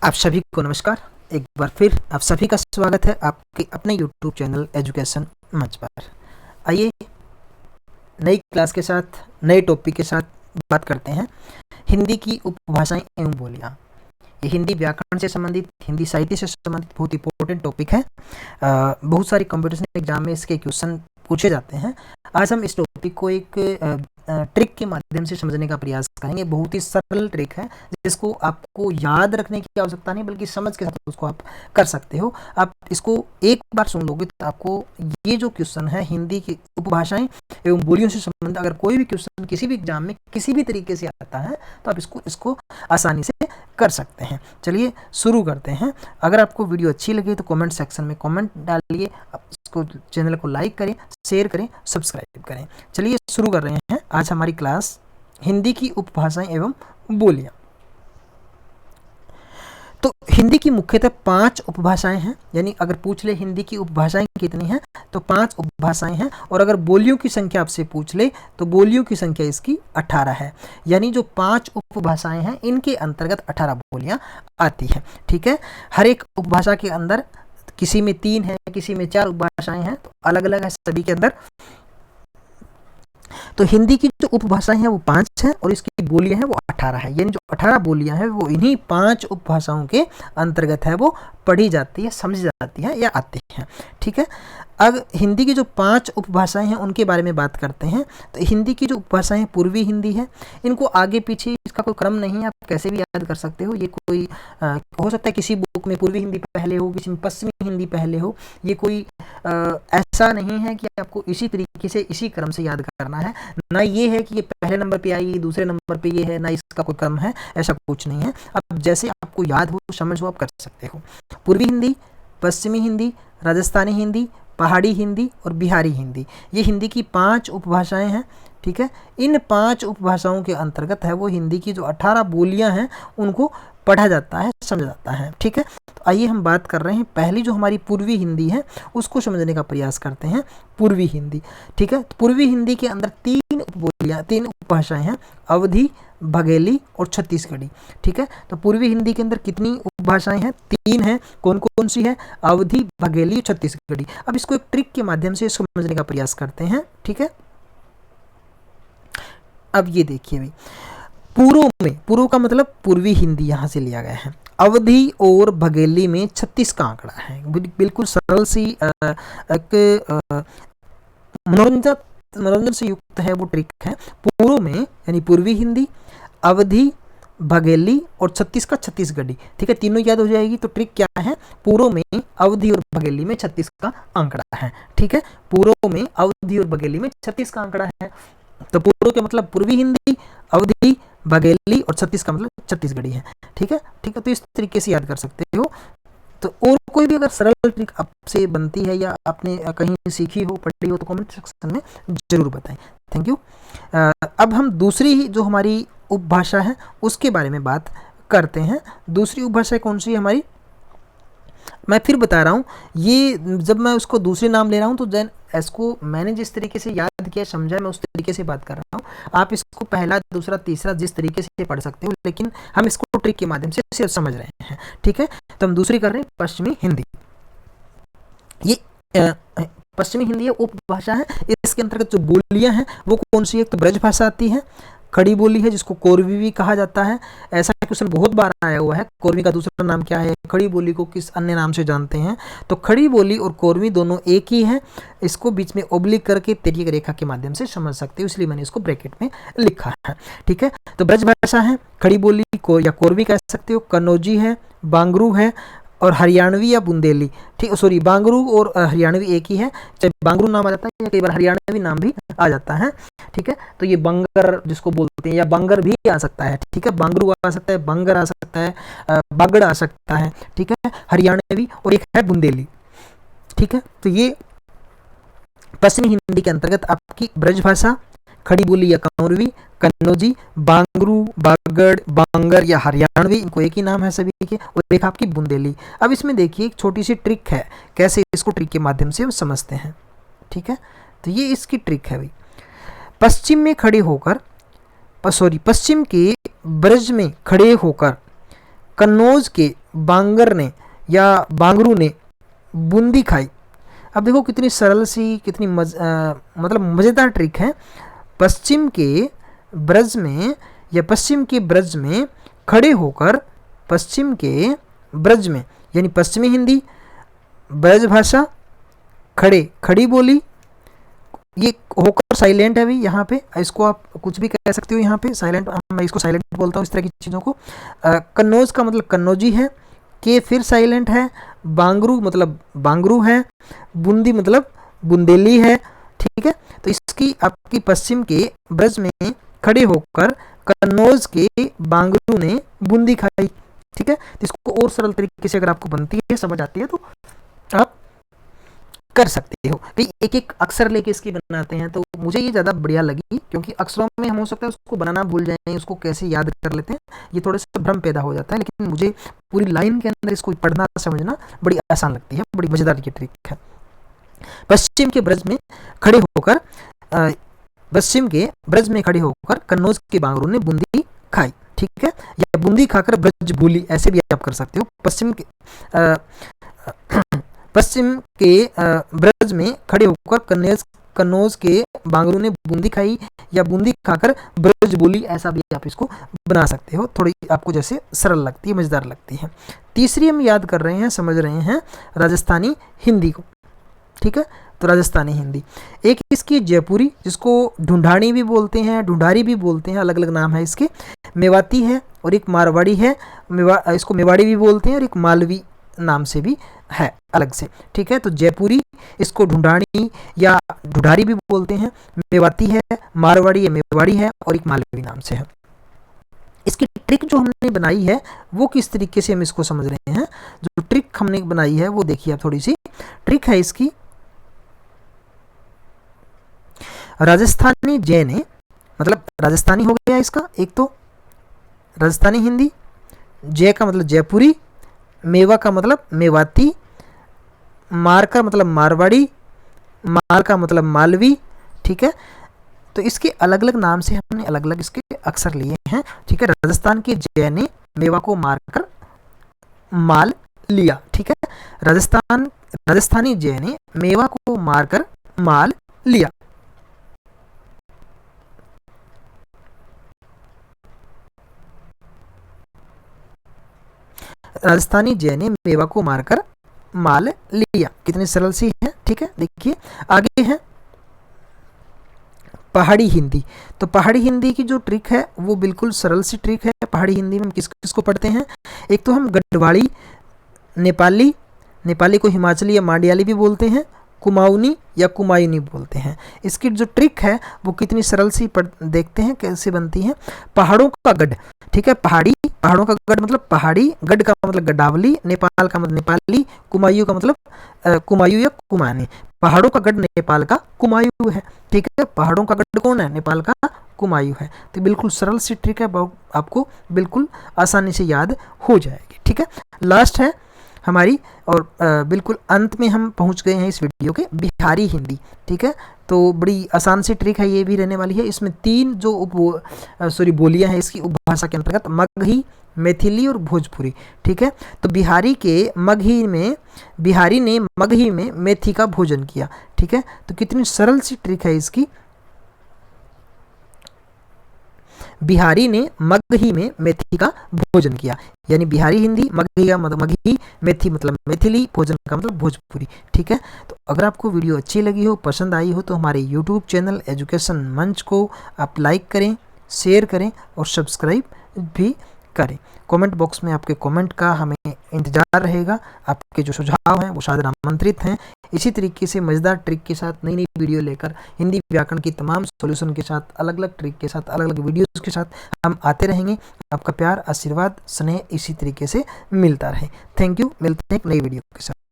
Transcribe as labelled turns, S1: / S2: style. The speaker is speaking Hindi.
S1: आप सभी को नमस्कार। एक बार फिर आप सभी का स्वागत है आपके अपने YouTube चैनल एजुकेशन मंच पर। आइए नई क्लास के साथ नए टॉपिक के साथ बात करते हैं हिंदी की उपभाषाएं एवं बोलियां। ये हिंदी व्याकरण से संबंधित, हिंदी साहित्य से संबंधित बहुत इंपॉर्टेंट टॉपिक है। बहुत सारी कंपटीशन एग्जाम में इसके क्वेश्चन पूछे जाते हैं। आज हम इस टॉपिक को एक ट्रिक के माध्यम से समझने का प्रयास करेंगे। बहुत ही सरल ट्रिक है जिसको आपको याद रखने की आवश्यकता नहीं, बल्कि समझ के साथ उसको आप कर सकते हो। आप इसको एक बार सुन लोगे तो आपको ये जो क्वेश्चन है हिंदी की उपभाषाएं एवं बोलियों से संबंधित, अगर कोई भी क्वेश्चन किसी भी एग्जाम में किसी भी तरीके से आता है तो आप इसको आसानी से कर सकते हैं। चलिए शुरू करते हैं। अगर आपको वीडियो अच्छी लगे तो कमेंट सेक्शन में कमेंट डालिए, इसको चैनल को लाइक करें, शेयर करें, सब्सक्राइब करें। चलिए शुरू कर रहे हैं आज हमारी क्लास हिंदी की उपभाषाएं एवं बोलियां। तो हिंदी की मुख्यतः 5 उपभाषाएं हैं, यानी अगर पूछ ले हिंदी की उपभाषाएं कितनी हैं तो 5 उपभाषाएं हैं। और अगर बोलियों की संख्या आपसे पूछ ले तो बोलियों की संख्या इसकी 18 है, यानी जो 5 उपभाषाएं हैं इनके अंतर्गत 18 बोलियां आती हैं। ठीक है, हर एक उपभाषा के अंदर किसी में 3 है, किसी में 4 उपभाषाएं हैं, तो अलग अलग है सभी के अंदर। तो हिंदी की जो उपभाषाएं हैं वो 5 हैं और इसकी बोलियां हैं वो 18 है, यानी जो 18 बोलियां हैं वो इन्हीं 5 उपभाषाओं के अंतर्गत है, वो पढ़ी जाती है, समझी जाती है या आती हैं। ठीक है, अब हिंदी की जो 5 उपभाषाएं हैं उनके बारे में बात करते हैं। तो हिंदी की जो उपभाषाएं पूर्वी हिंदी है, इनको आगे पीछे इसका कोई क्रम नहीं है, आप कैसे भी याद कर सकते हो। ये कोई हो सकता है किसी बुक में पूर्वी हिंदी पहले हो, किसी में पश्चिमी हिंदी पहले हो। ये कोई ऐसा नहीं है कि आपको इसी तरीके से इसी क्रम से याद करना है। ना ये है कि ये पहले नंबर पे आई, दूसरे नंबर पे ये है, ना इसका कोई क्रम है, ऐसा कुछ नहीं है। अब जैसे आपको याद हो, समझ हो, आप कर सकते हो। पूर्वी हिंदी, पश्चिमी हिंदी, राजस्थानी हिंदी, पहाड़ी हिंदी और बिहारी हिंदी, ये हिंदी की 5 उपभाषाएं हैं। ठीक है, इन 5 उपभाषाओं के अंतर्गत है वो हिंदी की जो 18 बोलियां हैं उनको पढ़ा जाता है, समझा जाता है। ठीक है, तो आइए हम बात कर रहे हैं पहली जो हमारी पूर्वी हिंदी है उसको समझने का प्रयास करते हैं। पूर्वी हिंदी, ठीक है, तो पूर्वी हिंदी के अंदर 3 उपबोलियां, 3 उपभाषाएं हैं, अवधी, बघेली और छत्तीसगढ़ी। ठीक है, तो पूर्वी हिंदी के अंदर कितनी उपभाषाएं हैं? 3 हैं। कौन कौन सी है? अवधी, बघेली, छत्तीसगढ़ी। अब इसको एक ट्रिक के माध्यम से समझने का प्रयास करते हैं। ठीक है, अब ये देखिए भाई, पूर्व में, पूर्व का मतलब पूर्वी हिंदी यहां से लिया गया है। अवधी और बघेली में 36 का आंकड़ा है। बिल्कुल सरल सी एक मनोरंजन से युक्त है वो ट्रिक है। पूर्व में यानी पूर्वी हिंदी, अवधी, बघेली और 36 का छत्तीसगढ़ी। ठीक है, तीनों याद हो जाएगी। तो ट्रिक क्या है? पूर्व में, अवधी और बघेली में 36 का आंकड़ा है। ठीक है, पूर्व में, अवधी और बघेली में 36 का आंकड़ा है। तो पूर्व का मतलब पूर्वी हिंदी, अवधी, बघेली और 36 का मतलब छत्तीसगढ़ी है। ठीक है, ठीक है, तो इस तरीके से याद कर सकते हो। तो और कोई भी अगर सरल ट्रिक आपसे बनती है या आपने कहीं सीखी हो, पढ़ी हो, तो कमेंट सेक्शन में जरूर बताएं। Thank you. अब हम दूसरी जो हमारी उपभाषा है उसके बारे में बात करते हैं। दूसरी उपभाषा कौन सी है हमारी? मैं फिर बता रहा हूँ, ये जब मैं उसको दूसरे नाम ले रहा हूँ तो देन इसको मैंने जिस तरीके से याद किया, समझा, मैं उस तरीके से बात कर रहा हूँ। आप इसको पहला, दूसरा, तीसरा जिस तरीके से पढ़ सकते हो, लेकिन हम इसको ट्रिक के माध्यम से सिर्फ समझ रहे हैं। ठीक है, तो हम दूसरी कर रहे हैं पश्चिमी हिंदी। ये पश्चिमी हिंदी है, उपभाषा है। इसके अंतर्गत जो बोलियां हैं वो कौन सी है? तो ब्रज भाषा आती है, खड़ी बोली है जिसको कोरवी भी कहा जाता है। ऐसा क्वेश्चन बहुत बार आया हुआ है, कोरवी का दूसरा नाम क्या है, खड़ी बोली को किस अन्य नाम से जानते हैं? तो खड़ी बोली और कोरवी दोनों एक ही है। इसको बीच में ओब्लिक करके तिर्यक रेखा के माध्यम से समझ सकते हो, इसलिए मैंने इसको ब्रैकेट में लिखा है। ठीक है, तो ब्रज भाषा है, खड़ी बोली को या कोरवी कह सकते हो, कन्नौजी है, बांगरू है और हरियाणवी या बुंदेली। ठीक, सॉरी, बांगरू और हरियाणवी एक ही है। चाहे बांगरू नाम आ जाता है या कई बार हरियाणवी नाम भी आ जाता है। ठीक है, तो ये बंगर जिसको बोलते हैं, या बंगर भी आ सकता है। ठीक है, बांगरू आ सकता है, बंगर आ सकता है, बागड़ आ सकता है। ठीक है, हरियाणवी और एक है बुंदेली। ठीक है, तो ये पश्चिमी हिंदी के अंतर्गत आपकी ब्रज भाषा, खड़ी बोली या कौरवी, कन्नौजी, बांगरू, बागड़, बांगर या हरियाणवी, इनको एक ही नाम है सभी के, और एक आपकी बुंदेली। अब इसमें देखिए एक छोटी सी ट्रिक है, कैसे इसको ट्रिक के माध्यम से हम समझते हैं। ठीक है, तो ये इसकी ट्रिक है भाई। पश्चिम में खड़े होकर, पश्चिम के ब्रज में खड़े होकर कन्नौज के बांगर ने या बांगरू ने बूंदी खाई। अब देखो कितनी सरल सी, कितनी मतलब मज़ेदार ट्रिक है। पश्चिम के ब्रज में या पश्चिम के ब्रज में खड़े होकर, पश्चिम के ब्रज में यानी पश्चिमी हिंदी, ब्रज भाषा, खड़े खड़ी बोली, ये होकर साइलेंट है भाई यहाँ पे, इसको आप कुछ भी कह सकते हो यहाँ पे साइलेंट, मैं इसको साइलेंट बोलता हूँ इस तरह की चीज़ों को। कन्नौज का मतलब कन्नौजी है, के फिर साइलेंट है, बांगरू मतलब बांगरू है, बूंदी मतलब बुंदेली है। ठीक है, तो इसकी आपकी पश्चिम के ब्रज में खड़े होकर कन्नौज के बांगरू ने बूंदी खाई। ठीक है, तो इसको और सरल तरीके से अगर आपको बनती है, समझ आती है, तो आप कर सकते हो। तो एक एक अक्षर लेके इसकी बनाते हैं, तो मुझे ये ज़्यादा बढ़िया लगी, क्योंकि अक्षरों में हम हो सकता है उसको बनाना भूल जाएं, उसको कैसे याद कर लेते हैं, ये थोड़ा सा भ्रम पैदा हो जाता है। लेकिन मुझे पूरी लाइन के अंदर इसको पढ़ना समझना बड़ी आसान लगती है, बड़ी मज़ेदार ये ट्रिक है। पश्चिम के ब्रज में खड़े होकर, पश्चिम के ब्रज में खड़े होकर कन्नौज के बांगरू ने बूंदी खाई। ठीक है, या बूंदी खाकर ब्रज भूली, ऐसे भी आप कर सकते हो। पश्चिम के ब्रज में खड़े होकर कन्नौज के बांगरू ने बूंदी खाई या बूंदी खाकर ब्रज बोली, ऐसा भी आप इसको बना सकते हो। थोड़ी आपको जैसे सरल लगती है, मज़ेदार लगती है। तीसरी हम याद कर रहे हैं, समझ रहे हैं राजस्थानी हिंदी को। ठीक है, तो राजस्थानी हिंदी, एक इसकी जयपुरी, जिसको ढूंढानी भी बोलते हैं, ढूंढारी भी बोलते हैं, अलग अलग नाम है इसके। मेवाती है और एक मारवाड़ी है, इसको मेवाड़ी भी बोलते हैं, और एक मालवी नाम से भी है अलग से। ठीक है, तो जयपुरी, इसको ढूंढानी या ढूंढारी भी बोलते हैं, मेवाती है, मारवाड़ी या मेवाड़ी है, और एक मालवी नाम से है। इसकी ट्रिक जो हमने बनाई है वो किस तरीके से हम इसको समझ रहे हैं। जो ट्रिक हमने बनाई है वो देखिए आप, थोड़ी सी ट्रिक है इसकी। राजस्थानी जय ने, मतलब राजस्थानी हो गया इसका एक, तो राजस्थानी हिंदी, जय का मतलब जयपुरी, मेवा का मतलब मेवाती, मार का मतलब मारवाड़ी, माल का मतलब मालवी। ठीक है, तो इसके अलग अलग नाम से हमने अलग अलग इसके अक्षर लिए हैं। ठीक है, राजस्थान के जय ने मेवा को मारकर माल लिया। ठीक है, राजस्थानी जय ने मेवा को मारकर माल लिया। राजस्थानी जय ने मेवा को मारकर माल लिया, कितनी सरल सी है। ठीक है, देखिए आगे है पहाड़ी हिंदी। तो पहाड़ी हिंदी की जो ट्रिक है वो बिल्कुल सरल सी ट्रिक है। पहाड़ी हिंदी में हम किसको पढ़ते हैं, एक तो हम गढ़वाली, नेपाली, नेपाली को हिमाचली या मांडियाली भी बोलते हैं, कुमाऊनी या कुमायूनी बोलते हैं। इसकी जो ट्रिक है वो कितनी सरल सी देखते हैं कैसे बनती है। पहाड़ों का गढ़, ठीक है, पहाड़ी, पहाड़ों का गढ़ मतलब पहाड़ी, गढ़ का मतलब गढ़ावली, नेपाल का मतलब नेपाली, कुमायूं का मतलब कुमायूं या कुमानी। पहाड़ों का गढ़ नेपाल का कुमायूं है। ठीक है, पहाड़ों का गढ़ कौन है, नेपाल का कुमायूं है। तो बिल्कुल सरल सी ट्रिक है, आपको बिल्कुल आसानी से याद हो जाएगी। ठीक है, लास्ट है हमारी, और बिल्कुल अंत में हम पहुंच गए हैं इस वीडियो के, बिहारी हिंदी। ठीक है, तो बड़ी आसान सी ट्रिक है, ये भी रहने वाली है। इसमें 3 जो बोलियां हैं इसकी उपभाषा के अंतर्गत, मगही, मैथिली और भोजपुरी। ठीक है, तो बिहारी ने मगही में मेथी का भोजन किया। ठीक है, तो कितनी सरल सी ट्रिक है इसकी। बिहारी ने मगही में मेथी का भोजन किया, यानी बिहारी हिंदी, मगही का मतलब मगही, मेथी मतलब मैथिली, भोजन का मतलब भोजपुरी। ठीक है, तो अगर आपको वीडियो अच्छी लगी हो, पसंद आई हो, तो हमारे यूट्यूब चैनल एजुकेशन मंच को आप लाइक करें, शेयर करें और सब्सक्राइब भी करें। कमेंट बॉक्स में आपके कमेंट का हमें इंतजार रहेगा। आपके जो सुझाव हैं वो सादर आमंत्रित हैं। इसी तरीके से मज़ेदार ट्रिक के साथ नई नई वीडियो लेकर हिंदी व्याकरण की तमाम सॉल्यूशन के साथ, अलग अलग ट्रिक के साथ, अलग अलग वीडियोस के साथ हम आते रहेंगे। आपका प्यार, आशीर्वाद, स्नेह इसी तरीके से मिलता रहे। थैंक यू, मिलते हैं एक नई वीडियो के साथ।